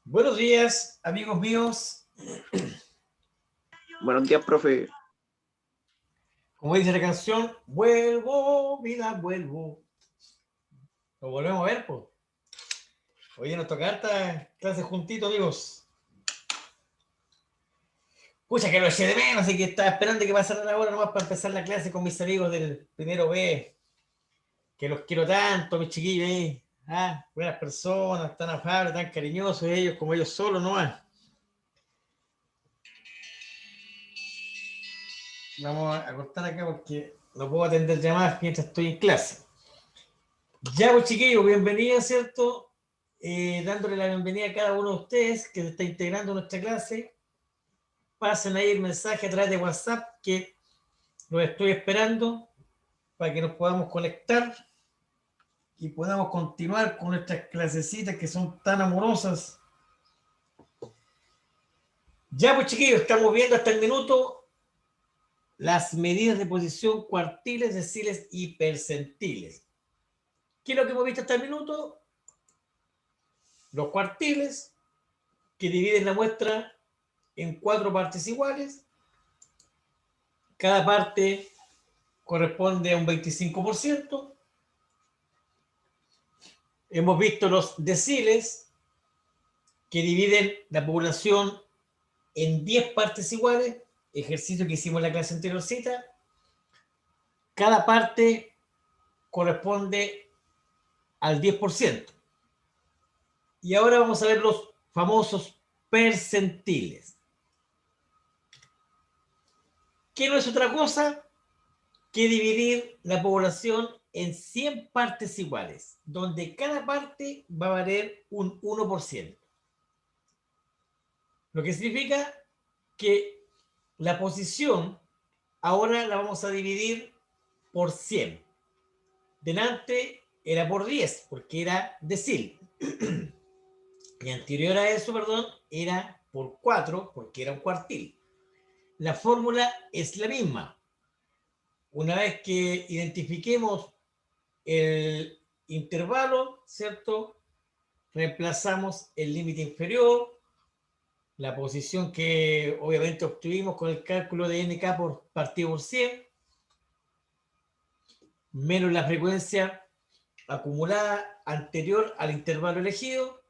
Buenos días, amigos míos. Buenos días, profe. Como dice la canción, vuelvo, vida, vuelvo. Lo volvemos a ver, pues. Oye, nos toca harta clase juntito, amigos. Pucha, que lo eché de menos, así que estaba esperando que pasara la hora nomás para empezar la clase con mis amigos del primero B. Que los quiero tanto, mis chiquillos ahí. Buenas personas, tan afables, tan cariñosos ellos como ellos solos nomás. Vamos a cortar acá porque no puedo atender llamadas mientras estoy en clase. Ya, pues chiquillos, bienvenidos, ¿cierto? Dándole la bienvenida a cada uno de ustedes que se está integrando a nuestra clase. Pasen ahí el mensaje a través de WhatsApp que los estoy esperando para que nos podamos conectar y podamos continuar con nuestras clasecitas que son tan amorosas. Ya, pues chiquillos, estamos viendo hasta el minuto las medidas de posición cuartiles, deciles y percentiles. ¿Qué es lo que hemos visto hasta el minuto? Los cuartiles, que dividen la muestra en 4 partes iguales. Cada parte corresponde a un 25%. Hemos visto los deciles, que dividen la población en 10 partes iguales, ejercicio que hicimos en la clase anteriorcita. Cada parte corresponde al 10%. Y ahora vamos a ver los famosos percentiles, que no es otra cosa que dividir la población en 100 partes iguales, donde cada parte va a valer un 1%. Lo que significa que la posición ahora la vamos a dividir por 100. Delante era por 10, porque era decil. Y anterior a eso, perdón, era por 4, porque era un cuartil. La fórmula es la misma. Una vez que identifiquemos el intervalo, ¿cierto? Reemplazamos el límite inferior, la posición que obviamente obtuvimos con el cálculo de nk por partido por 100, menos la frecuencia acumulada anterior al intervalo elegido,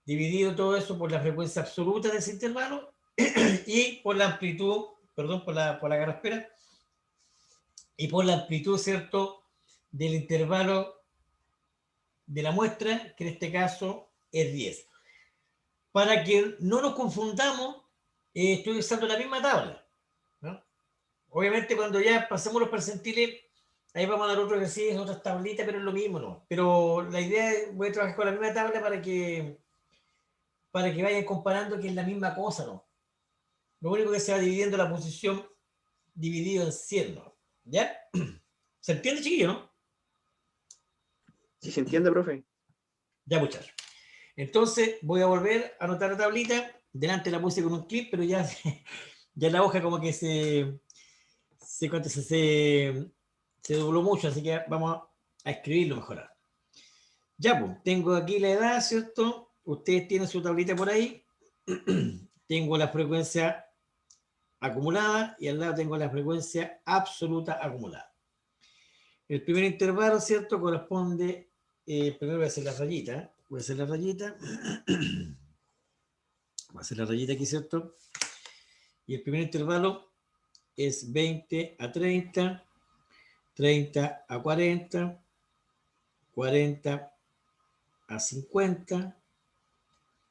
dividido todo eso por la frecuencia absoluta de ese intervalo y por la amplitud, perdón, por la carraspera, y por la amplitud, ¿cierto?, del intervalo de la muestra, que en este caso es 10. Para que no nos confundamos, estoy usando la misma tabla, ¿no? Obviamente cuando ya pasemos los percentiles, ahí vamos a dar otro ejercicio, otras tablitas, pero es lo mismo, ¿no? Pero la idea es, voy a trabajar con la misma tabla para que vayan comparando que es la misma cosa, ¿no? Lo único que se va dividiendo la posición dividido en 100, ¿no? ¿Ya? ¿Se entiende, chiquillo, no? ¿Sí se entiende, profe? Ya, muchachos. Entonces voy a volver a anotar la tablita. Delante la puse con un clip, pero ya, ya la hoja como que se dobló mucho, así que vamos a escribirlo mejor. Ya, pues, tengo aquí la edad, ¿cierto? Ustedes tienen su tablita por ahí. Tengo la frecuencia acumulada y al lado tengo la frecuencia absoluta acumulada. El primer intervalo, ¿cierto? Corresponde, primero voy a hacer la rayita, voy a hacer la rayita, voy a hacer la rayita aquí, ¿cierto? Y el primer intervalo es 20 a 30, 30 a 40, 40 a 50,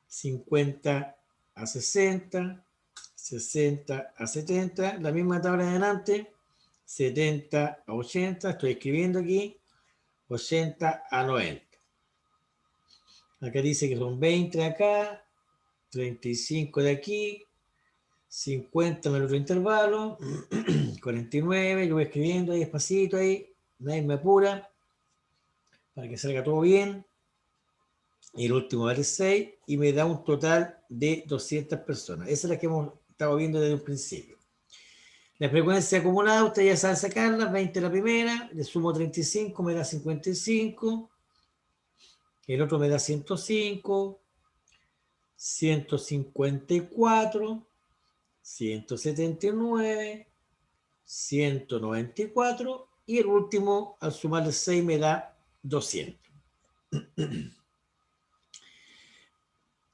50 a 60, 60 a 70, la misma tabla de adelante, 70 a 80, estoy escribiendo aquí, 80 a 90. Acá dice que son 20 de acá, 35 de aquí, 50 en el otro intervalo, 49, yo voy escribiendo ahí despacito ahí, nadie me apura, para que salga todo bien. El último vale 6 y me da un total de 200 personas. Esa es la que hemos estado viendo desde un principio. La frecuencia acumulada, ustedes ya saben sacarla, 20 la primera, le sumo 35, me da 55, el otro me da 105, 154, 179, 194 y el último, al sumarle 6, me da 200.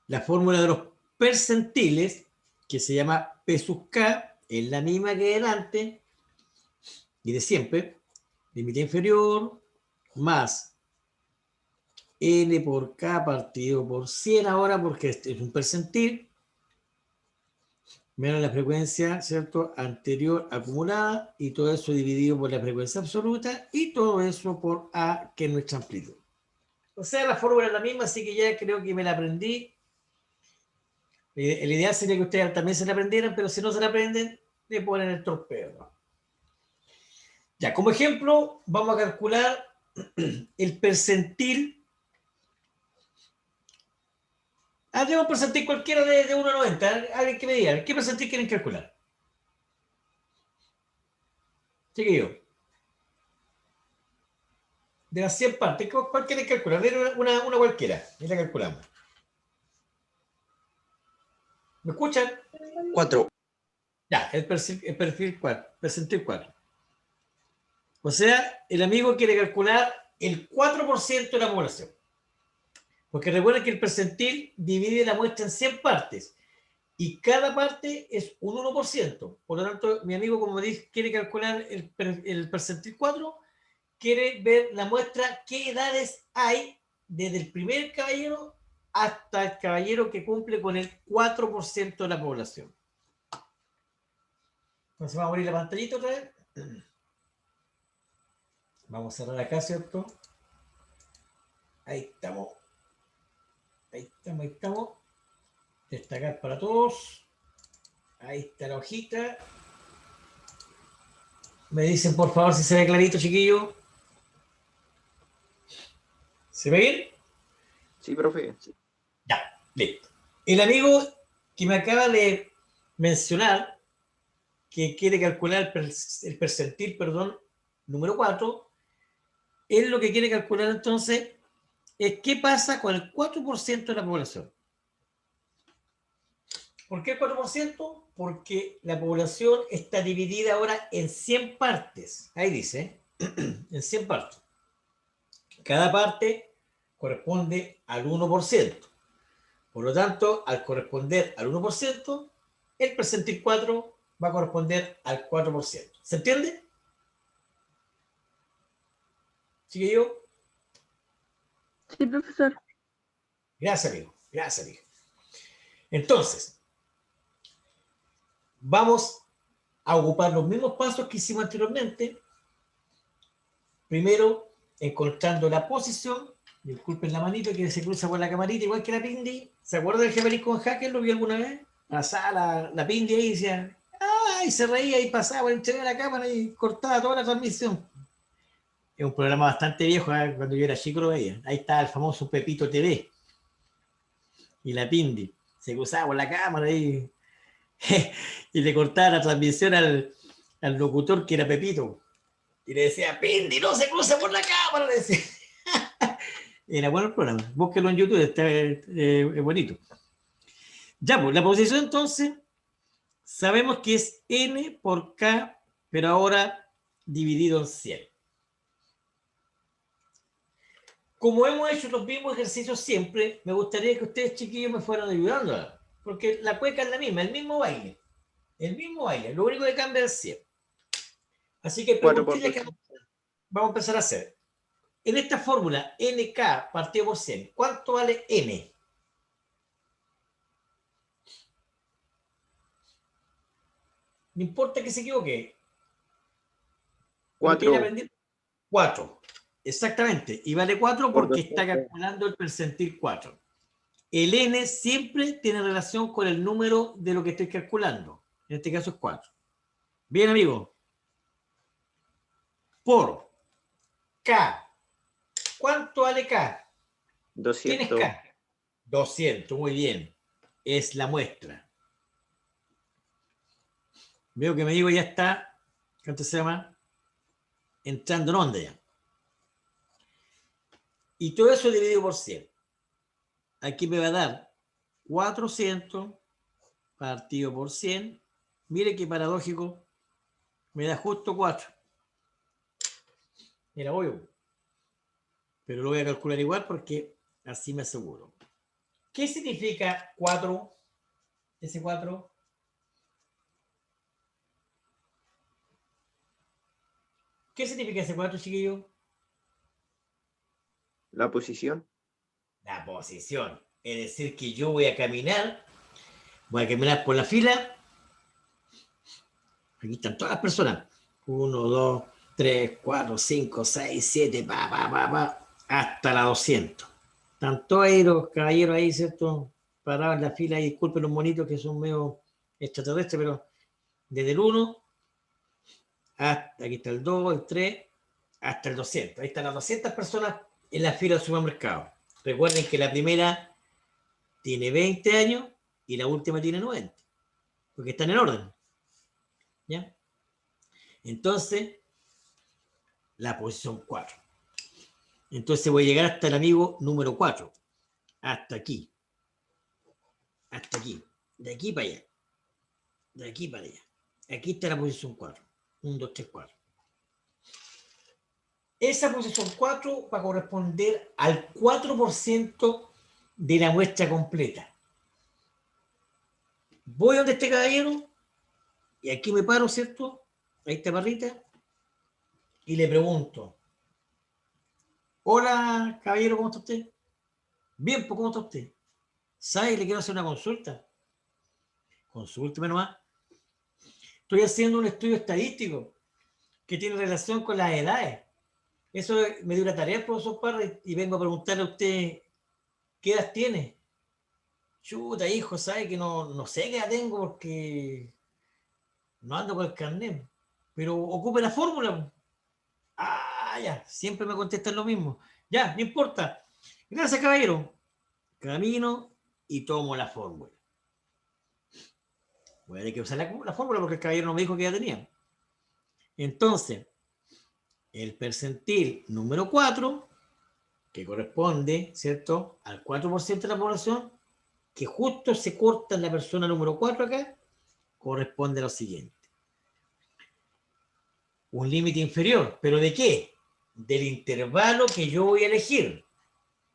La fórmula de los percentiles, que se llama P sub K, es la misma que delante y de siempre. Límite inferior más N por K partido por 100 ahora, porque este es un percentil, menos la frecuencia, ¿cierto?, anterior acumulada, y todo eso dividido por la frecuencia absoluta, y todo eso por A, que es nuestra amplitud. O sea, la fórmula es la misma, así que ya creo que me la aprendí. El ideal sería que ustedes también se la aprendieran, pero si no se la aprenden, le ponen el torpeo, ¿no? Ya, como ejemplo, vamos a calcular el percentil. Tengo un percentil cualquiera de 1 a 90. Alguien que me diga, ¿qué percentil quieren calcular? Chiquillo. De las 100 partes, ¿cuál quieren calcular? Una cualquiera, y la calculamos. ¿Me escuchan? 4. Ya, el percentil 4. O sea, el amigo quiere calcular el 4% de la población. Porque recuerden que el percentil divide la muestra en 100 partes y cada parte es un 1%. Por lo tanto, mi amigo, como dije, quiere calcular el percentil 4, quiere ver la muestra, qué edades hay desde el primer caballero hasta el caballero que cumple con el 4% de la población. Entonces vamos a abrir la pantallita otra vez. Vamos a cerrar acá, ¿cierto? Ahí estamos. Ahí estamos. Destacar para todos. Ahí está la hojita. Me dicen, por favor, si se ve clarito, chiquillo. ¿Se ve bien? Sí, profe. Sí. Ya, listo. El amigo que me acaba de mencionar que quiere calcular el percentil, número 4, él lo que quiere calcular entonces es qué pasa con el 4% de la población. ¿Por qué el 4%? Porque la población está dividida ahora en 100 partes. Ahí dice, en 100 partes. Cada parte corresponde al 1%. Por lo tanto, al corresponder al 1%, el percentil 4 va a corresponder al 4%. ¿Se entiende? ¿Chiquillo? Sí, profesor. Gracias, amigo. Gracias, amigo. Entonces, vamos a ocupar los mismos pasos que hicimos anteriormente. Primero, encontrando la posición. Disculpen la manito que se cruza por la camarita, igual que la Pindi. ¿Se acuerda del Geberit con Hacker? ¿Lo vio alguna vez? Pasaba la Pindi ahí y decía, y se reía y pasaba entre la cámara y cortaba toda la transmisión. Es un programa bastante viejo, cuando yo era chico lo veía. Ahí está el famoso Pepito TV. Y la Pindi se cruzaba por la cámara y, y le cortaba la transmisión al locutor que era Pepito. Y le decía, Pindi, no se cruza por la cámara, le decía. Era bueno el programa. Búsquelo en YouTube, está bonito. Ya, pues, la posición entonces, sabemos que es N por K, pero ahora dividido en 100. Como hemos hecho los mismos ejercicios siempre, me gustaría que ustedes, chiquillos, me fueran ayudando. Porque la cueca es la misma, el mismo baile. El mismo baile, lo único que cambia es el 100. Así que preguntilla que vamos a empezar a hacer. En esta fórmula, NK partido por 100, ¿cuánto vale N? No importa que se equivoque. 4. 4. Exactamente. Y vale 4 porque está calculando el percentil 4. El N siempre tiene relación con el número de lo que estoy calculando. En este caso es 4. Bien, amigo. Por K. ¿Cuánto vale K? 200. ¿Quién es K? 200, muy bien. Es la muestra. Veo que mi amigo ya está, ¿cuánto se llama? Entrando en onda ya. Y todo eso dividido por 100. Aquí me va a dar 400 partido por 100. Mire qué paradójico. Me da justo 4. Era obvio. Pero lo voy a calcular igual porque así me aseguro. ¿Qué significa 4? Ese 4. ¿Qué significa ese 4, chiquillo? La posición. La posición. Es decir, que yo voy a caminar por la fila. Aquí están todas las personas. 1, 2, 3, 4, 5, 6, 7, hasta la 200. Están todos ahí los caballeros ahí, ¿cierto? Parados en la fila y disculpen los monitos que son medio extraterrestres, pero desde el 1 hasta, aquí está el 2, el 3, hasta el 200. Ahí están las 200 personas en la fila del supermercado. Recuerden que la primera tiene 20 años y la última tiene 90, porque están en orden. ¿Ya? Entonces, la posición 4. Entonces voy a llegar hasta el amigo número 4. Hasta aquí. Hasta aquí. De aquí para allá. De aquí para allá. Aquí está la posición 4. 1, 2, 3, 4. Esa posición 4 va a corresponder al 4% de la muestra completa. Voy a donde este caballero y aquí me paro, ¿cierto? Ahí está barrita. Y le pregunto: hola, caballero, ¿cómo está usted? Bien, pues, ¿cómo está usted? ¿Sabe? Le quiero hacer una consulta. Consúlteme nomás. Estoy haciendo un estudio estadístico que tiene relación con las edades. Eso me dio una tarea el profesor Parra y vengo a preguntarle a usted qué edad tiene. Chuta, hijo, ¿sabe? Que no sé qué edad tengo porque no ando con el carnet. Pero ocupe la fórmula. Ah, ya, siempre me contestan lo mismo. Ya, no importa. Gracias, caballero. Camino y tomo la fórmula. Voy a tener que usar la fórmula porque el caballero no me dijo que ya tenía. Entonces, el percentil número 4, que corresponde, ¿cierto?, al 4% de la población, que justo se corta en la persona número 4 acá, corresponde a lo siguiente. Un límite inferior, ¿pero de qué? Del intervalo que yo voy a elegir,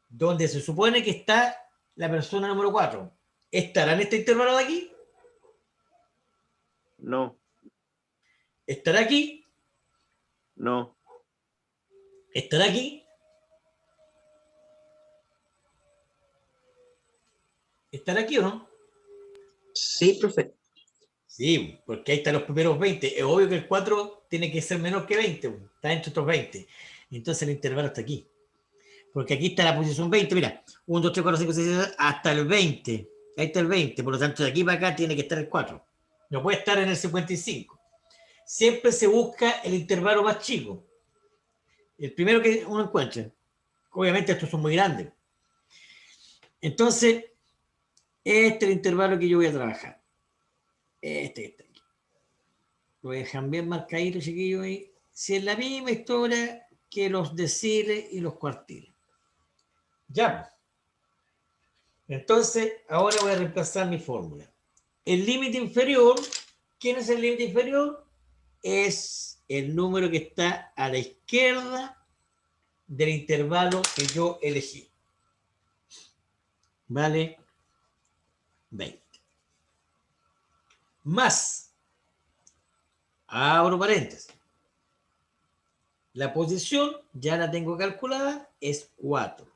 donde se supone que está la persona número 4. ¿Estará en este intervalo de aquí? No. ¿Estará aquí? No. ¿Estará aquí? ¿Estará aquí o no? Sí, profe. Sí, porque ahí están los primeros 20. Es obvio que el 4 tiene que ser menor que 20. Está entre estos 20. Entonces el intervalo está aquí. Porque aquí está la posición 20. Mira, 1, 2, 3, 4, 5, 6, 7, hasta el 20. Ahí está el 20. Por lo tanto, de aquí para acá tiene que estar el 4. No puede estar en el 55. Siempre se busca el intervalo más chico. El primero que uno encuentre. Obviamente estos son muy grandes. Entonces, este es el intervalo que yo voy a trabajar. Este está aquí. Lo dejan bien marcadito, chiquillos. Ahí. Si es la misma historia que los deciles y los cuartiles. Ya. Entonces, ahora voy a reemplazar mi fórmula. El límite inferior, ¿quién es el límite inferior? Es el número que está a la izquierda del intervalo que yo elegí. Vale 20. Más, abro paréntesis. La posición, ya la tengo calculada, es 4.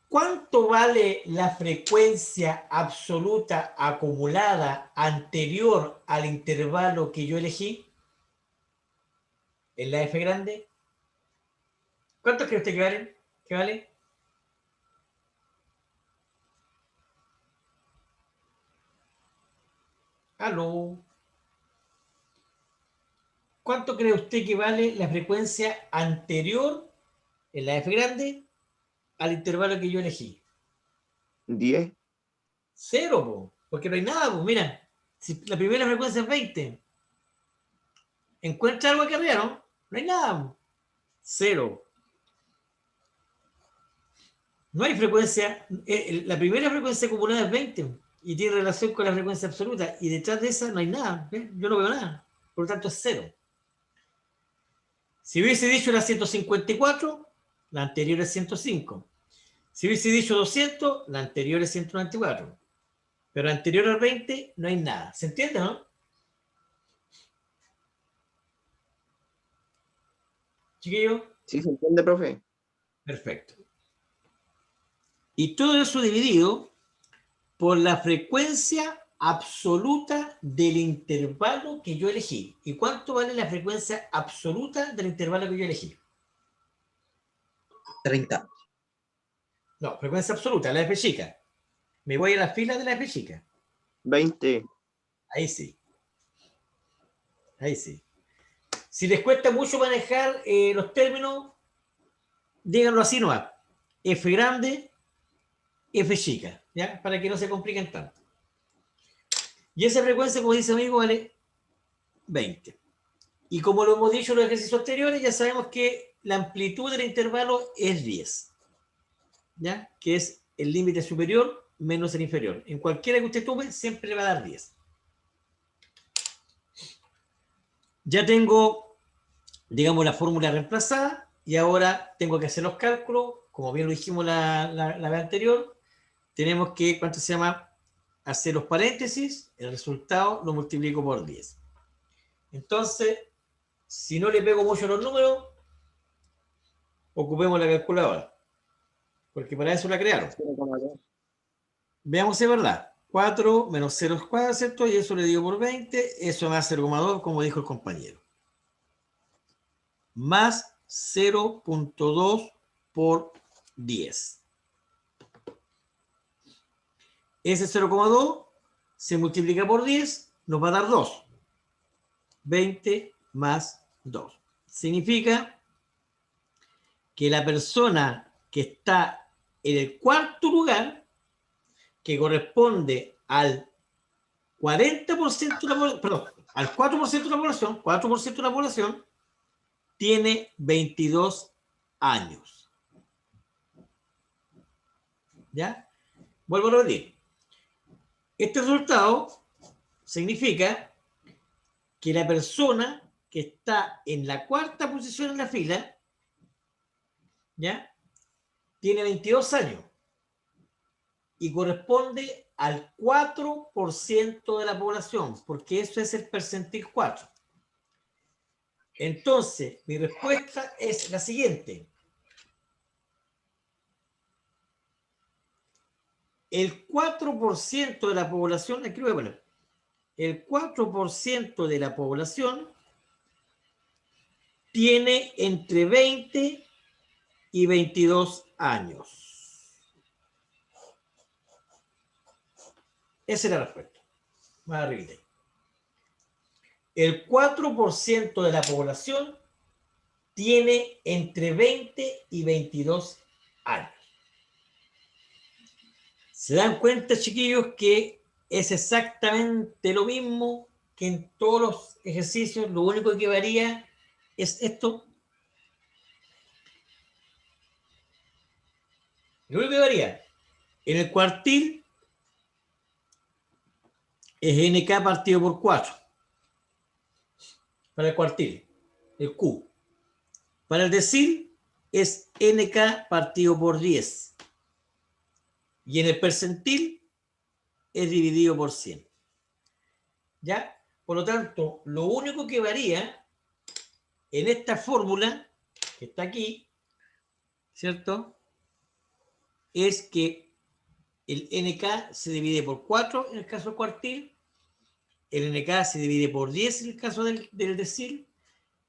¿Cuánto vale la frecuencia absoluta acumulada anterior al intervalo que yo elegí? ¿En la F grande? ¿Cuánto cree usted que vale? ¿Qué vale? ¿Aló? ¿Cuánto cree usted que vale la frecuencia anterior en la F grande al intervalo que yo elegí? 10. 0, po, porque no hay nada, pues mira, si la primera frecuencia es 20, encuentra algo aquí arriba, ¿no? No hay nada, po. 0. No hay frecuencia. La primera frecuencia acumulada es 20 y tiene relación con la frecuencia absoluta. Y detrás de esa no hay nada. ¿Ves? Yo no veo nada. Por lo tanto, es cero. Si hubiese dicho la 154, la anterior es 105. Si hubiese dicho 200, la anterior es 194. Pero anterior al 20 no hay nada. ¿Se entiende, no? Chiquillo, Sí, se entiende, profe. perfecto. Y todo eso dividido por la frecuencia absoluta del intervalo que yo elegí. ¿Y cuánto vale la frecuencia absoluta del intervalo que yo elegí? 30. No, frecuencia absoluta, la F chica. Me voy a la fila de la F chica. 20. Ahí sí. Ahí sí. Si les cuesta mucho manejar los términos, díganlo así nomás. F grande, F chica, ¿ya? Para que no se compliquen tanto. Y esa frecuencia, como dice amigo, vale 20. Y como lo hemos dicho en los ejercicios anteriores, ya sabemos que la amplitud del intervalo es 10, ¿ya? Que es el límite superior menos el inferior. En cualquiera que usted tome, siempre le va a dar 10. Ya tengo, digamos, la fórmula reemplazada y ahora tengo que hacer los cálculos. Como bien lo dijimos la vez anterior, tenemos que, ¿cuánto se llama? Hacer los paréntesis, el resultado lo multiplico por 10. Entonces, si no le pego mucho los números, ocupemos la calculadora, porque para eso la crearon. 0,2. Veamos si es verdad. 4 menos 0 es 4, ¿cierto? Y eso le digo por 20, eso me da 0,2, como dijo el compañero. Más 0,2 por 10. Ese 0,2 se multiplica por 10, nos va a dar 2. 20 más 2. Significa que la persona que está en el cuarto lugar, que corresponde al 40% de la población, perdón, al 4% de la población, 4% de la población, tiene 22 años. ¿Ya? Vuelvo a repetir. Este resultado significa que la persona que está en la cuarta posición en la fila, ¿ya? Tiene 22 años y corresponde al 4% de la población, porque eso es el percentil 4. Entonces, mi respuesta es la siguiente. El 4% de la población, aquí lo voy a poner, el 4% de la población tiene entre 20 y 22 años. Esa es la respuesta. Más arriba. El 4% de la población tiene entre 20 y 22 años. ¿Se dan cuenta, chiquillos, que es exactamente lo mismo que en todos los ejercicios? Lo único que varía es esto. Lo único que varía en el cuartil es NK partido por 4 para el cuartil, el Q. Para el decil es NK partido por 10. Y en el percentil es dividido por 100. ¿Ya? Por lo tanto, lo único que varía en esta fórmula que está aquí, ¿cierto? Es que el NK se divide por 4 en el caso del cuartil, el NK se divide por 10 en el caso del decil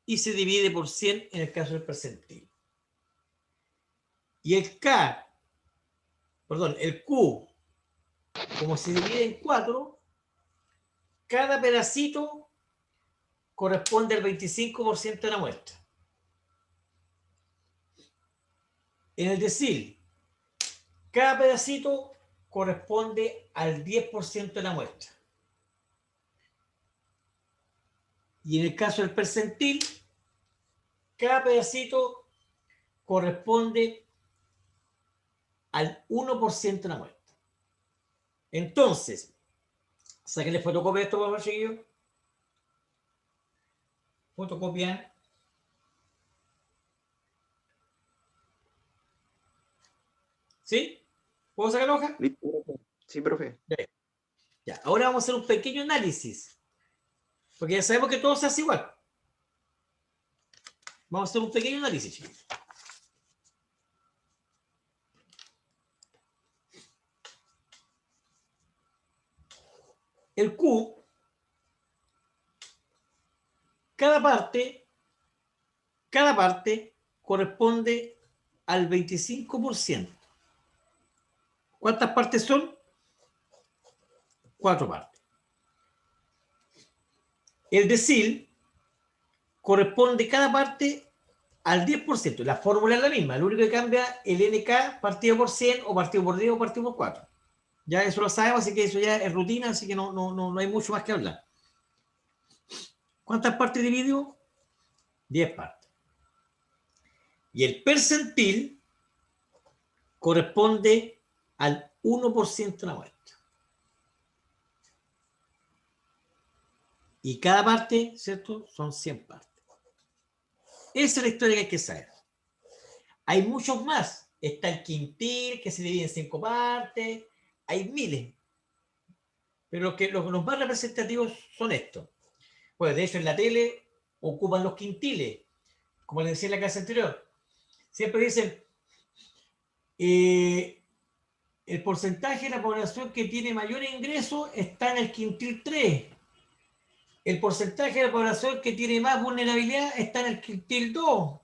y se divide por 100 en el caso del percentil. Y el Q, como se divide en 4, cada pedacito corresponde al 25% de la muestra. En el decil, cada pedacito corresponde al 10% de la muestra. Y en el caso del percentil, cada pedacito corresponde al 1% de la muestra. Entonces, sáquenle fotocopia de esto, por favor, chiquillos. Fotocopia. ¿Sí? ¿Puedo sacar la hoja? Listo, profe. Sí, profe. Ya, ahora vamos a hacer un pequeño análisis. Porque ya sabemos que todo se hace igual. Vamos a hacer un pequeño análisis, chicos. El Q, cada parte corresponde al 25%. ¿Cuántas partes son? 4 partes. El decil corresponde cada parte al 10%. La fórmula es la misma. Lo único que cambia el NK partido por 100 o partido por 10 o partido por 4. Ya eso lo sabemos, así que eso ya es rutina, así que no hay mucho más que hablar. ¿Cuántas partes dividió? 10 partes. Y el percentil corresponde al 1% de la muestra. Y cada parte, ¿cierto? Son 100 partes. Esa es la historia que hay que saber. Hay muchos más. Está el quintil, que se divide en 5 partes. Hay miles. Pero los más representativos son estos. Pues de hecho en la tele ocupan los quintiles. Como les decía en la clase anterior. Siempre dicen, el porcentaje de la población que tiene mayor ingreso está en el quintil 3. El porcentaje de la población que tiene más vulnerabilidad está en el quintil 2.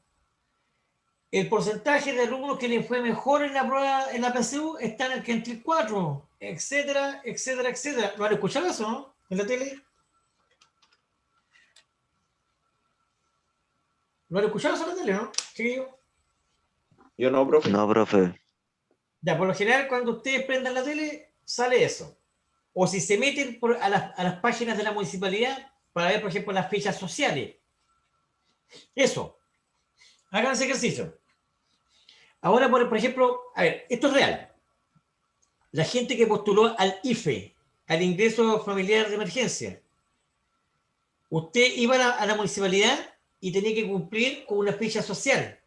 El porcentaje de alumnos que les fue mejor en la prueba, en la PSU, está en el quintil 4, etcétera, etcétera, etcétera. ¿Lo han escuchado eso, no? En la tele. ¿Lo han escuchado eso en la tele, no? Chiquillo. Yo no, profe. No, profe. Ya, por lo general, cuando ustedes prendan la tele, sale eso. O si se meten a las páginas de la municipalidad para ver, por ejemplo, las fichas sociales. Eso. Hagan ese ejercicio. Ahora, por ejemplo, a ver, esto es real. La gente que postuló al IFE, al ingreso familiar de emergencia, usted iba a la municipalidad y tenía que cumplir con una ficha social.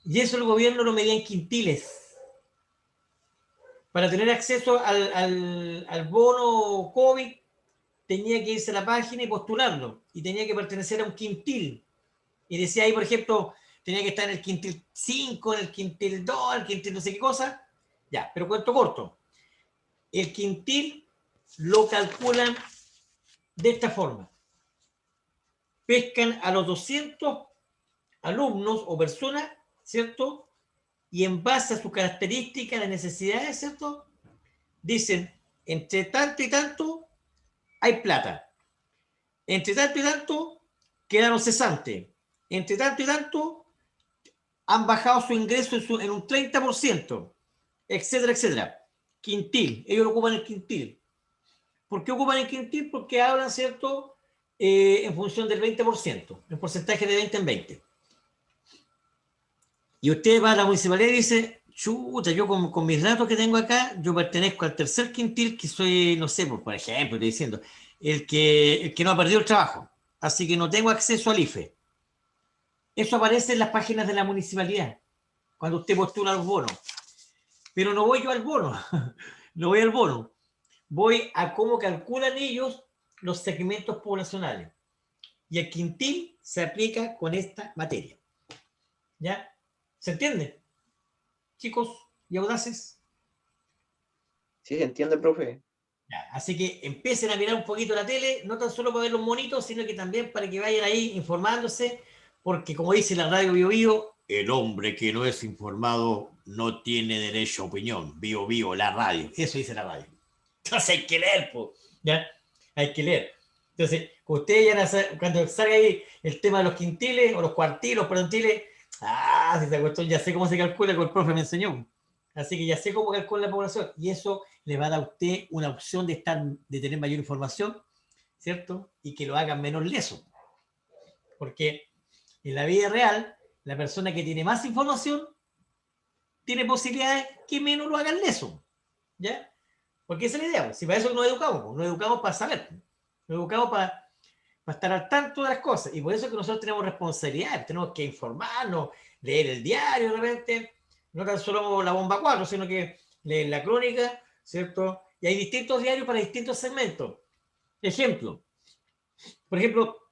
Y eso el gobierno lo medía en quintiles. Para tener acceso al bono COVID, tenía que irse a la página y postularlo. Y tenía que pertenecer a un quintil. Y decía ahí, por ejemplo, tenía que estar en el quintil 5, en el quintil 2, en el quintil no sé qué cosa. Ya, pero cuento corto. El quintil lo calculan de esta forma. Pescan a los 200 alumnos o personas, ¿cierto? Y en base a sus características, las necesidades, ¿cierto? Dicen, entre tanto y tanto hay plata. Entre tanto y tanto quedaron cesantes. Entre tanto y tanto han bajado su ingreso en un 30%, etcétera, etcétera. Quintil, ellos ocupan el quintil. ¿Por qué ocupan el quintil? Porque hablan, ¿cierto? En función del 20%, el porcentaje de 20 en 20. Y usted va a la municipalidad y dice, chuta, yo con mis datos que tengo acá, yo pertenezco al tercer quintil, que soy, no sé, por ejemplo, estoy diciendo, el que no ha perdido el trabajo, así que no tengo acceso al IFE. Eso aparece en las páginas de la municipalidad, cuando usted postula los bonos. Pero no voy yo al bono, no voy al bono. Voy a cómo calculan ellos los segmentos poblacionales. Y el quintil se aplica con esta materia. ¿Ya? ¿Se entiende? Chicos y audaces. Sí, se entiende, profe. Ya, así que empiecen a mirar un poquito la tele, no tan solo para ver los monitos, sino que también para que vayan ahí informándose, porque como dice la radio Bio Bio, el hombre que no es informado no tiene derecho a opinión. Bio Bio, la radio. Eso dice la radio. Entonces hay que leer, pues. ¿Ya? Hay que leer. Entonces, ustedes ya cuando salga ahí el tema de los quintiles o los cuartiles, perontiles, si esa cuestión ya sé cómo se calcula, que el profe me enseñó. Así que ya sé cómo calcula la población. Y eso le va a dar a usted una opción de tener mayor información, ¿cierto? Y que lo hagan menos leso. Porque en la vida real, la persona que tiene más información tiene posibilidades que menos lo hagan leso. ¿Ya? Porque esa es la idea. Si para eso nos educamos para saber. Nos educamos para estar al tanto de las cosas. Y por eso es que nosotros tenemos responsabilidad, tenemos que informarnos, leer el diario de repente, no tan solo la Bomba 4, sino que leer la Crónica, ¿cierto? Y hay distintos diarios para distintos segmentos. Ejemplo, por ejemplo,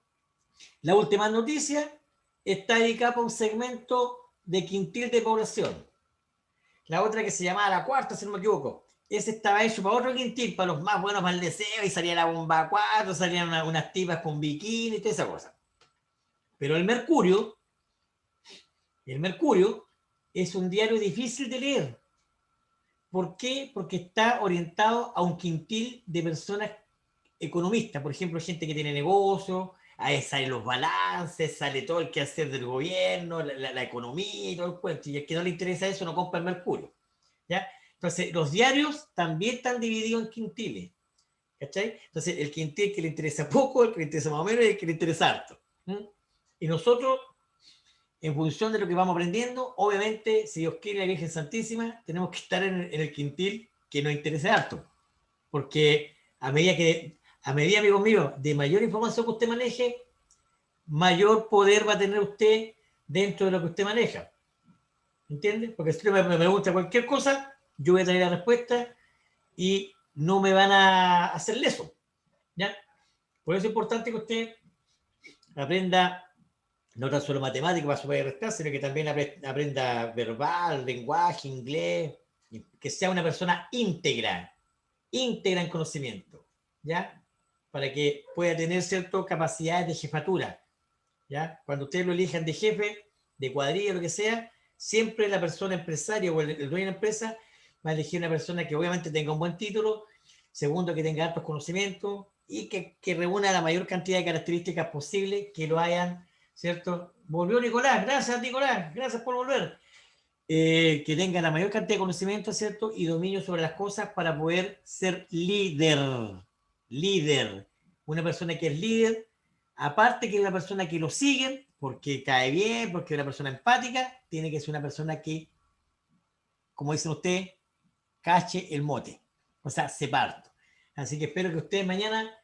La Última Noticia está dedicada a un segmento de quintil de población. La otra que se llamaba La Cuarta, si no me equivoco, ese estaba hecho para otro quintil, para los más buenos, para el deseo, y salía la Bomba 4, salían unas tipas con bikini y toda esa cosa. Pero el Mercurio es un diario difícil de leer. ¿Por qué? Porque está orientado a un quintil de personas economistas, por ejemplo, gente que tiene negocio, ahí salen los balances, sale todo el quehacer del gobierno, la economía y todo el cuento, y el que no le interesa eso no compra el Mercurio. ¿Ya? Entonces, los diarios también están divididos en quintiles. ¿Cachai? Entonces, el quintil que le interesa poco, el que le interesa más o menos y el que le interesa harto. Y nosotros, en función de lo que vamos aprendiendo, obviamente, si Dios quiere la Virgen Santísima, tenemos que estar en el quintil que nos interese harto. Porque a medida, amigos míos, de mayor información que usted maneje, mayor poder va a tener usted dentro de lo que usted maneja. ¿Entiende? Porque si usted me pregunta cualquier cosa, yo voy a tener la respuesta y no me van a hacer leso. ¿Ya? Por eso es importante que usted aprenda no tan solo matemáticas para sumar y restar, sino que también aprenda verbal, lenguaje, inglés, que sea una persona íntegra en conocimiento, ¿ya? Para que pueda tener ciertas capacidades de jefatura, ¿ya? Cuando ustedes lo elijan de jefe, de cuadrilla, lo que sea, siempre la persona empresaria o el dueño de la empresa va a elegir una persona que obviamente tenga un buen título, segundo, que tenga altos conocimientos y que reúna la mayor cantidad de características posibles que lo hayan, ¿cierto? Volvió Nicolás, gracias por volver. Que tenga la mayor cantidad de conocimiento, ¿cierto? Y dominio sobre las cosas para poder ser líder. Una persona que es líder, aparte que es una persona que lo sigue, porque cae bien, porque es una persona empática, tiene que ser una persona que, como dicen ustedes, cache el mote. O sea, se parto. Así que espero que ustedes mañana,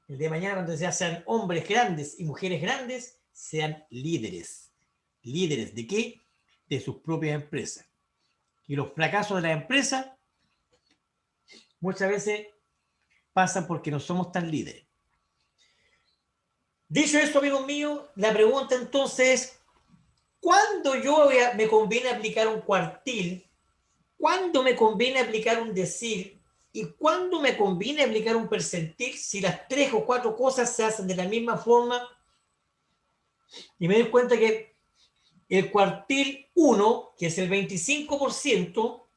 el día de mañana, cuando sean hombres grandes y mujeres grandes, sean líderes. ¿Líderes de qué? De sus propias empresas. Y los fracasos de las empresas muchas veces pasan porque no somos tan líderes. Dicho esto, amigos míos, la pregunta entonces es, ¿cuándo me conviene aplicar un cuartil? ¿Cuándo me conviene aplicar un decil? ¿Y cuándo me conviene aplicar un percentil si las 3 o 4 cosas se hacen de la misma forma? Y me doy cuenta que el cuartil 1, que es el 25%,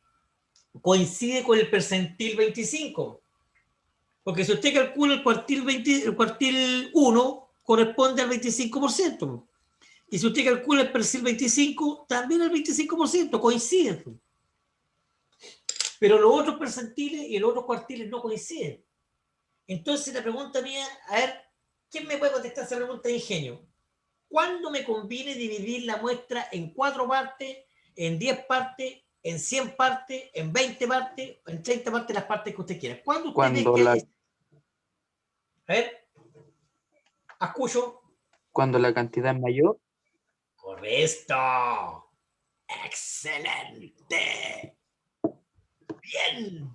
coincide con el percentil 25. Porque si usted calcula el cuartil 1, corresponde al 25%. Y si usted calcula el percentil 25, también el 25%, coinciden. Pero los otros percentiles y los otros cuartiles no coinciden. Entonces la pregunta mía, a ver, ¿quién me puede contestar esa pregunta de ingenio? ¿Cuándo me conviene dividir la muestra en 4 partes, en 10 partes, en 100 partes, en 20 partes, en 30 partes, las partes que usted quiera? ¿Cuándo usted ve que... A ver, escucho. Cuando la cantidad es mayor. Correcto. Excelente. Bien.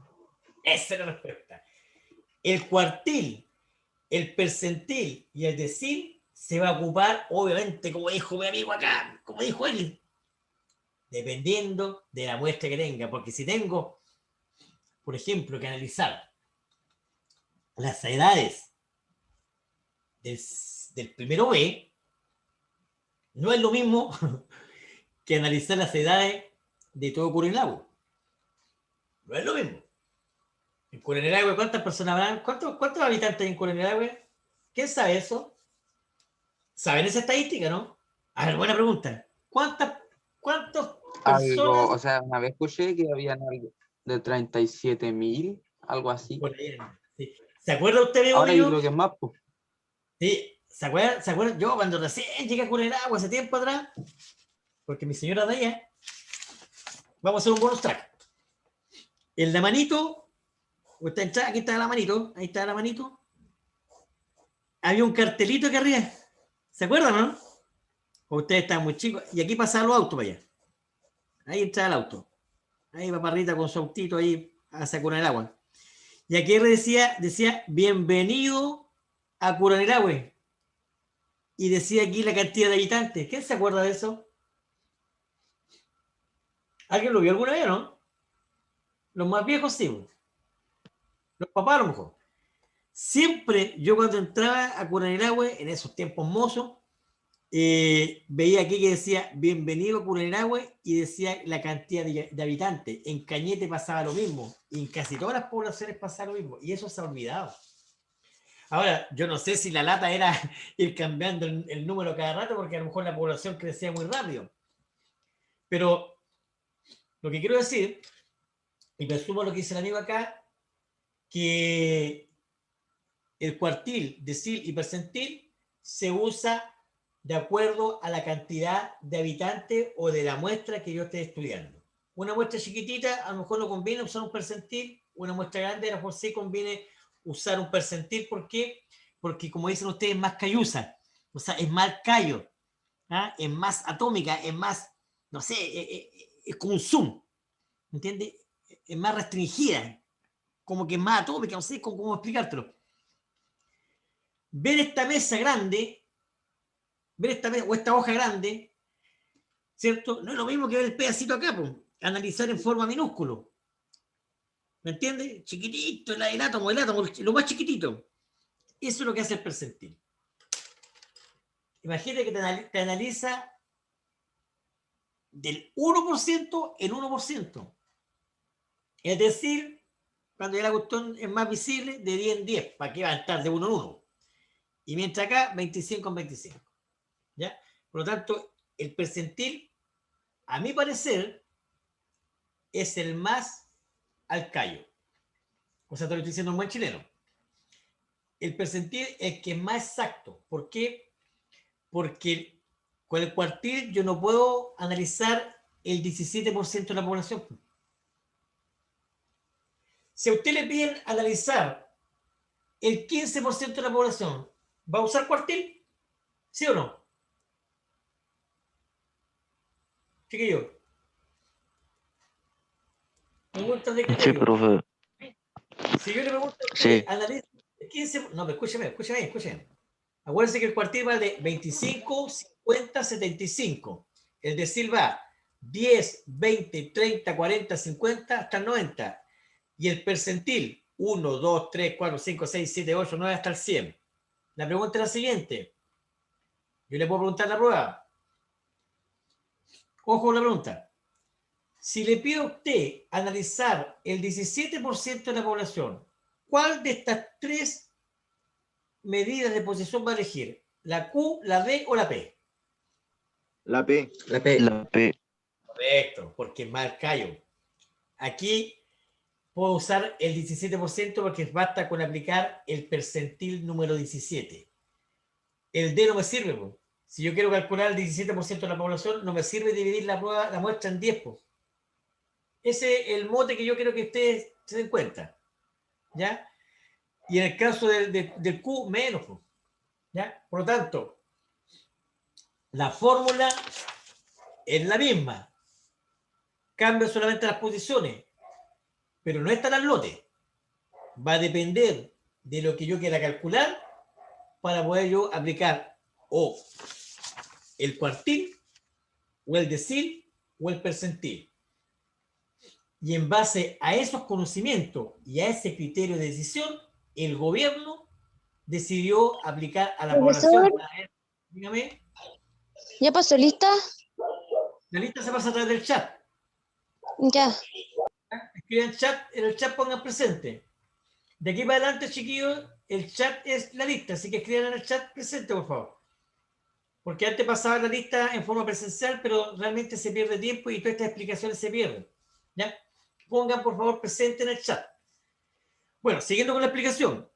Esa es la respuesta. El cuartil, el percentil y el decil se va a ocupar, obviamente, como dijo mi amigo acá, como dijo él, dependiendo de la muestra que tenga. Porque si tengo, por ejemplo, que analizar las edades del primero B, no es lo mismo que analizar las edades de todo Curanilahue. No es lo mismo. En Curanilahue, ¿cuántas personas habrán? ¿Cuántos habitantes hay en Curanilahue? ¿Quién sabe eso? ¿Saben esa estadística, no? A ver, buena pregunta. ¿Cuántas personas? Algo, o sea, una vez escuché que habían algo de 37.000, algo así. Por ahí, sí. ¿Se acuerda usted, amigo Ahora mío? yo creo que es más, pues. Sí, ¿se acuerda? Yo cuando recién llegué a Curanilahue hace tiempo atrás, porque mi señora de allá, Vamos a hacer un bonus track. En la manito, aquí está la manito, ahí está la manito. Había un cartelito aquí arriba. ¿Se acuerdan, no? Ustedes estaban muy chicos. Y aquí pasaban los autos para allá. Ahí entraba el auto. Ahí va Parrita con su autito ahí a sacar el agua. Y aquí decía, bienvenido a Curanilahue. Y decía aquí la cantidad de habitantes. ¿Quién se acuerda de eso? ¿Alguien lo vio alguna vez, no? Los más viejos sí. Los papás a lo mejor. Siempre yo cuando entraba a Curanilahue, en esos tiempos mozos, veía aquí que decía bienvenido a Curanilahue y decía la cantidad de habitantes. En Cañete pasaba lo mismo. Y en casi todas las poblaciones pasaba lo mismo. Y eso se ha olvidado. Ahora, yo no sé si la lata era ir cambiando el número cada rato porque a lo mejor la población crecía muy rápido. Pero lo que quiero decir, y presumo lo que dice el amigo acá, que el cuartil, decil y percentil se usa de acuerdo a la cantidad de habitantes o de la muestra que yo esté estudiando. Una muestra chiquitita, a lo mejor no conviene usar un percentil, una muestra grande, a lo mejor sí conviene usar un percentil. ¿Por qué? Porque, como dicen ustedes, es más callusa, o sea, es más callo, ¿ah? Es más atómica, es más, no sé, es como un zoom, ¿entiendes? Es más restringida, como que es más atómica, no sé cómo explicártelo. Ver esta mesa grande, ver esta mesa o esta hoja grande, ¿cierto? No es lo mismo que ver el pedacito acá, pues. Analizar en forma minúsculo. ¿Me entiendes? Chiquitito, el átomo, lo más chiquitito. Eso es lo que hace el percentil. Imagínate que te analiza del 1% en 1%. Es decir, cuando ya la cuestión es más visible, de 10 en 10, ¿para qué va a estar de 1 en 1? Y mientras acá, 25 en 25. ¿Ya? Por lo tanto, el percentil, a mi parecer, es el más al callo. O sea, te lo estoy diciendo en buen chileno. El percentil es el que es más exacto. ¿Por qué? Porque con el cuartil yo no puedo analizar el 17% de la población. Si a usted le piden analizar el 15% de la población, ¿va a usar cuartil? ¿Sí o no? Chiquillo. Preguntas de criterio. Sí, profe. Si yo le pregunto a usted, Sí. analiza el 15%. No, escúcheme. Acuérdense que el cuartil va de 25, 50, 75. El decil va 10, 20, 30, 40, 50 hasta el 90. Y el percentil 1, 2, 3, 4, 5, 6, 7, 8, 9 hasta el 100. La pregunta es la siguiente. Yo le puedo preguntar la prueba. Ojo con la pregunta. Si le pido a usted analizar el 17% de la población, ¿cuál de estas tres medidas de posición va a elegir? ¿La Q, la D o la P? La P. La P. La P. Correcto, porque es más callo. Aquí puedo usar el 17% porque basta con aplicar el percentil número 17. El D no me sirve, pues. Si yo quiero calcular el 17% de la población, no me sirve dividir la muestra en 10, pues. Ese es el mote que yo quiero que ustedes se den cuenta, ¿ya? Y en el caso del Q, menos, pues, ¿ya? Por lo tanto, la fórmula es la misma. Cambia solamente las posiciones, pero no está en el lote. Va a depender de lo que yo quiera calcular para poder yo aplicar o el cuartil, o el decil, o el percentil. Y en base a esos conocimientos y a ese criterio de decisión, el gobierno decidió aplicar a la Profesor. población. Dígame. ¿Ya pasó lista? La lista se pasa a través del chat. Ya. Escriban en el chat pongan presente. De aquí para adelante, chiquillos, el chat es la lista, así que escriban en el chat presente, por favor. Porque antes pasaba la lista en forma presencial, pero realmente se pierde tiempo y todas estas explicaciones se pierden. ¿Ya? Pongan, por favor, presente en el chat. Bueno, siguiendo con la explicación.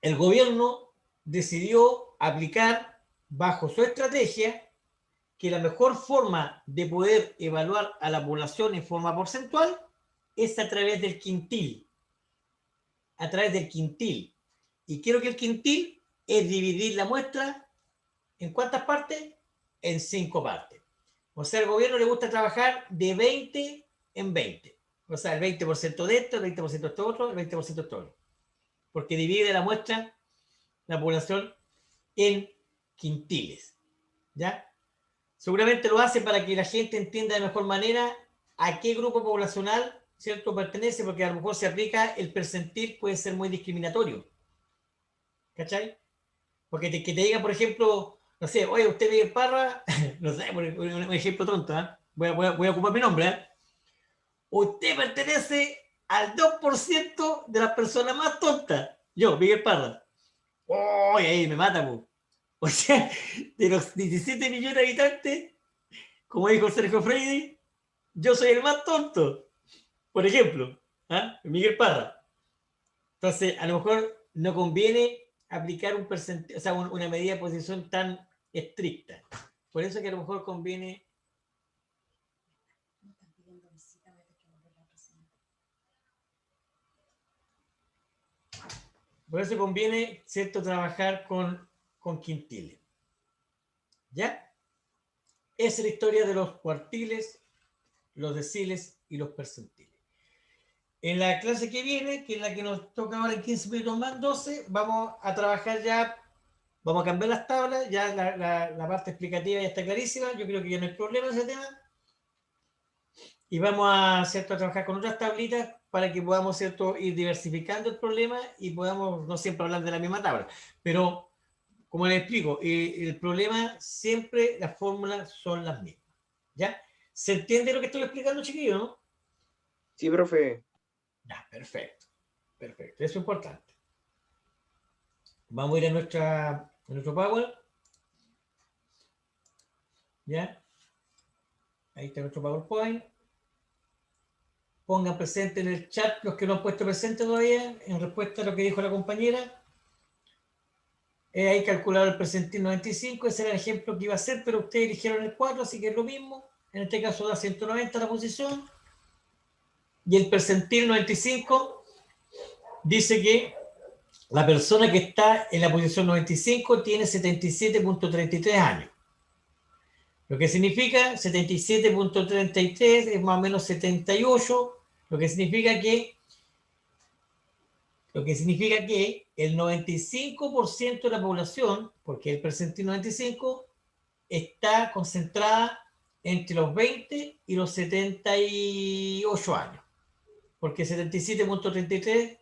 El gobierno decidió aplicar bajo su estrategia que la mejor forma de poder evaluar a la población en forma porcentual es a través del quintil. A través del quintil. Y quiero que el quintil es dividir la muestra ¿en cuántas partes? En 5 partes. O sea, al gobierno le gusta trabajar de 20 en 20. O sea, el 20% de esto, el 20% de esto otro, el 20% de esto otro. Porque divide la muestra, la población, en quintiles. ¿Ya? Seguramente lo hace para que la gente entienda de mejor manera a qué grupo poblacional, ¿cierto?, pertenece, porque a lo mejor se aplica el percentil, puede ser muy discriminatorio. ¿Cachai? Porque que te digan, por ejemplo, no sé, oye, usted Miguel Parra, no sé, un ejemplo tonto, ¿eh? Voy a ocupar mi nombre, ¿eh? Usted pertenece al 2% de las personas más tontas. Yo, Miguel Parra. ¡Oh! Ahí me mata, po. O sea, de los 17 millones de habitantes, como dijo Sergio Freire, yo soy el más tonto. Por ejemplo, ¿ah? Miguel Parra. Entonces, a lo mejor no conviene aplicar un porcentaje, o sea, una medida de posición tan estricta. Por eso que a lo mejor conviene. Por eso conviene, ¿cierto?, trabajar con quintiles. ¿Ya? Esa es la historia de los cuartiles, los deciles y los percentiles. En la clase que viene, que es la que nos toca ahora en 15 minutos más, 12, vamos a trabajar ya, vamos a cambiar las tablas, ya la parte explicativa ya está clarísima, yo creo que ya no hay problema en ese tema. Y vamos a, ¿cierto?, a trabajar con otras tablitas para que podamos, ¿cierto?, ir diversificando el problema y podamos no siempre hablar de la misma tabla. Pero, como les explico, el problema siempre, las fórmulas son las mismas. ¿Ya? ¿Se entiende lo que estoy explicando, chiquillos, no? Sí, profe. Ya, perfecto. Perfecto, eso es importante. Vamos a ir a nuestro Power. ¿Ya? Ahí está nuestro PowerPoint. Pongan presente en el chat los que no han puesto presente todavía, en respuesta a lo que dijo la compañera. Ahí calculado el percentil 95, ese era el ejemplo que iba a hacer, pero ustedes eligieron el 4, así que es lo mismo. En este caso da 190 la posición. Y el percentil 95 dice que la persona que está en la posición 95 tiene 77.33 años. Lo que significa 77.33 es más o menos 78, lo que significa que el 95% de la población, porque el percentil 95, está concentrada entre los 20 y los 78 años. Porque 77.33,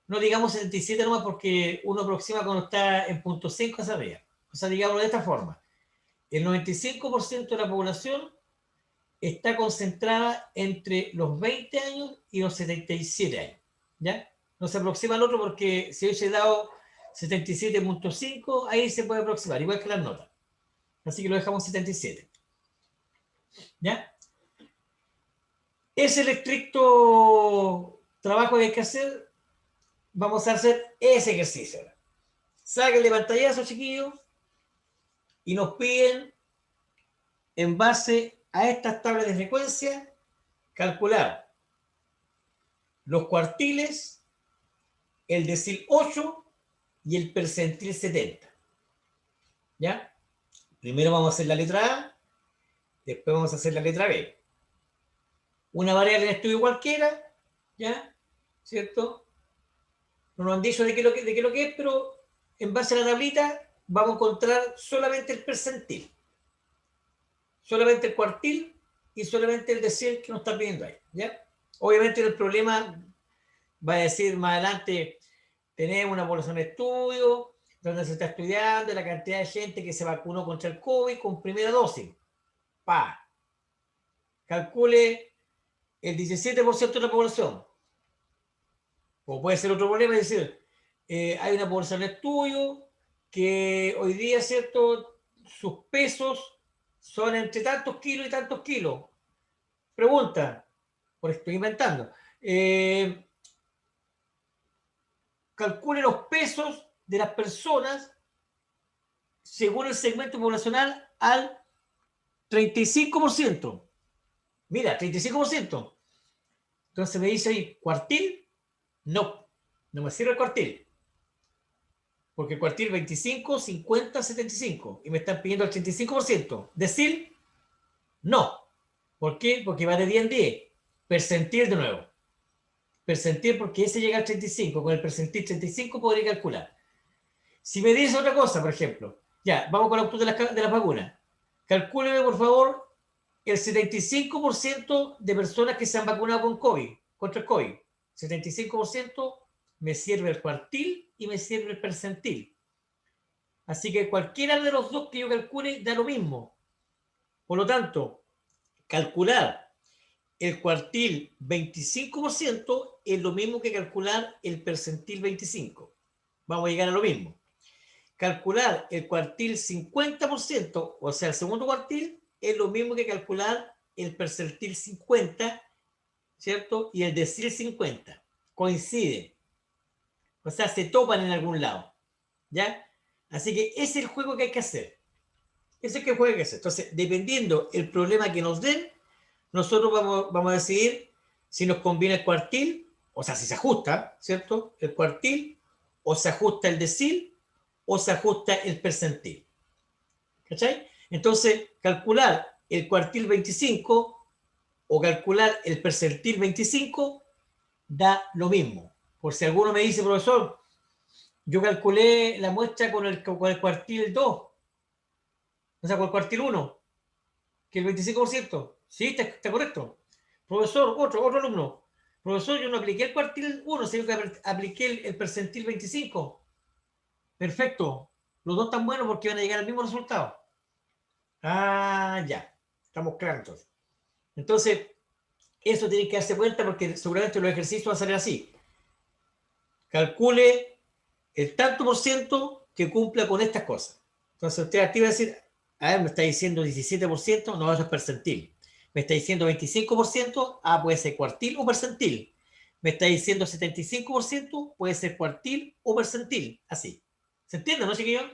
no digamos 77 nomás porque uno aproxima cuando está en punto 5 hacia arriba. O sea, digámoslo de esta forma. El 95% de la población está concentrada entre los 20 años y los 77 años. ¿Ya? No se aproxima al otro porque si hubiese dado 77.5, ahí se puede aproximar, igual que las notas. Así que lo dejamos 77. ¿Ya? Es el estricto trabajo que hay que hacer. Vamos a hacer ese ejercicio. Sáquenle pantallazo, chiquillos, y nos piden, en base a estas tablas de frecuencia, calcular los cuartiles, el decil 8 y el percentil 70. ¿Ya? Primero vamos a hacer la letra A, después vamos a hacer la letra B. Una variable en estudio cualquiera, ¿ya? ¿Cierto? No nos han dicho de qué lo que es, pero en base a la tablita vamos a encontrar solamente el percentil, solamente el cuartil y solamente el decil que nos está pidiendo ahí, ¿ya? Obviamente el problema va a decir más adelante, tenemos una población de estudio, donde se está estudiando la cantidad de gente que se vacunó contra el COVID con primera dosis. Calcule el 17% de la población. O puede ser otro problema, es decir, hay una población de estudio que hoy día, ¿cierto?, sus pesos son entre tantos kilos y tantos kilos. Pregunta, por estoy inventando. Calcule los pesos de las personas según el segmento poblacional al 35%. Mira, 35%. Entonces me dice ahí, ¿cuartil? No, no me sirve el cuartil. Porque el cuartil 25, 50, 75. Y me están pidiendo el 85%. Decil, no. ¿Por qué? Porque va de 10 en 10. Percentil de nuevo. Percentil porque ese llega al 35. Con el percentil 35 podría calcular. Si me dice otra cosa, por ejemplo, ya, vamos con el autor de las vacunas. Calcúleme, por favor, el 75% de personas que se han vacunado con COVID, contra el COVID. 75% me sirve el cuartil y me sirve el percentil. Así que cualquiera de los dos que yo calcule da lo mismo. Por lo tanto, calcular el cuartil 25% es lo mismo que calcular el percentil 25. Vamos a llegar a lo mismo. Calcular el cuartil 50%, o sea, el segundo cuartil, es lo mismo que calcular el percentil 50, ¿cierto? Y el decil 50. Coinciden. O sea, se topan en algún lado. ¿Ya? Así que ese es el juego que hay que hacer. Ese es el juego que hay que hacer. Entonces, dependiendo el problema que nos den, nosotros vamos a decidir si nos conviene el cuartil, o sea, si se ajusta, ¿cierto? El cuartil, o se ajusta el decil, o se ajusta el percentil. ¿Cachai? Entonces, calcular el cuartil 25 o calcular el percentil 25 da lo mismo. Por si alguno me dice, profesor, yo calculé la muestra con el cuartil 2, o sea, con el cuartil 1, que el 25%. Sí, está correcto. Profesor, otro alumno. Profesor, yo no apliqué el cuartil 1, sino que apliqué el percentil 25. Perfecto. Los dos están buenos porque van a llegar al mismo resultado. Ah, ya. Estamos claros entonces. Entonces, eso tienen que darse cuenta porque seguramente los ejercicios van a salir así. Calcule el tanto por ciento que cumpla con estas cosas. Entonces usted aquí va a decir, a ver, me está diciendo 17%, no, eso es percentil. Me está diciendo 25%, puede ser cuartil o percentil. Me está diciendo 75%, puede ser cuartil o percentil. Así. ¿Se entiende, no, chiquillos?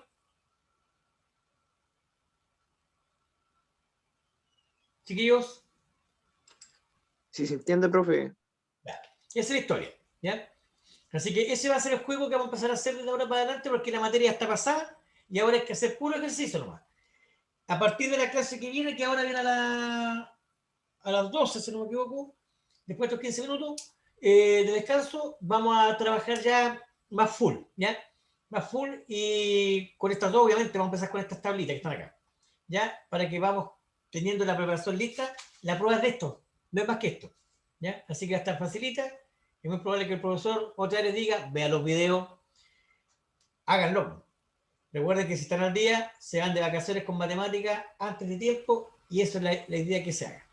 Chiquillos. Sí, se entiende, profe. Esa es la historia, ¿ya? Así que ese va a ser el juego que vamos a empezar a hacer desde ahora para adelante porque la materia está pasada y ahora hay que hacer puro ejercicio nomás. A partir de la clase que viene, que ahora viene a las 12, si no me equivoco, después de estos 15 minutos de descanso, vamos a trabajar ya más full, ¿ya? Más full y con estas dos, obviamente, vamos a empezar con estas tablitas que están acá, ¿ya? Para que vamos teniendo la preparación lista. La prueba es de esto, no es más que esto, ¿ya? Así que va a estar facilita. Es muy probable que el profesor otra vez les diga, vean los videos, háganlo. Recuerden que si están al día, se van de vacaciones con matemáticas antes de tiempo y eso es la idea que se haga.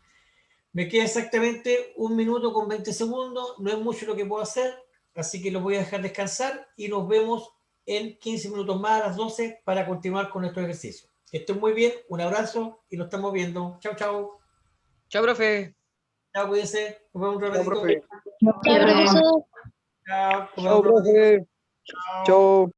Me queda exactamente 1 minuto con 20 segundos, no es mucho lo que puedo hacer, así que los voy a dejar descansar y nos vemos en 15 minutos más a las 12 para continuar con nuestro ejercicio. Que estén muy bien, un abrazo y nos estamos viendo. Chao, chao. Chao, profe. Chao, cuídense. Nos vemos un Chao, ratito. profe. Chao, profesor. Chao, nos Chao, vemos un ratito. profe. Chao. Chao.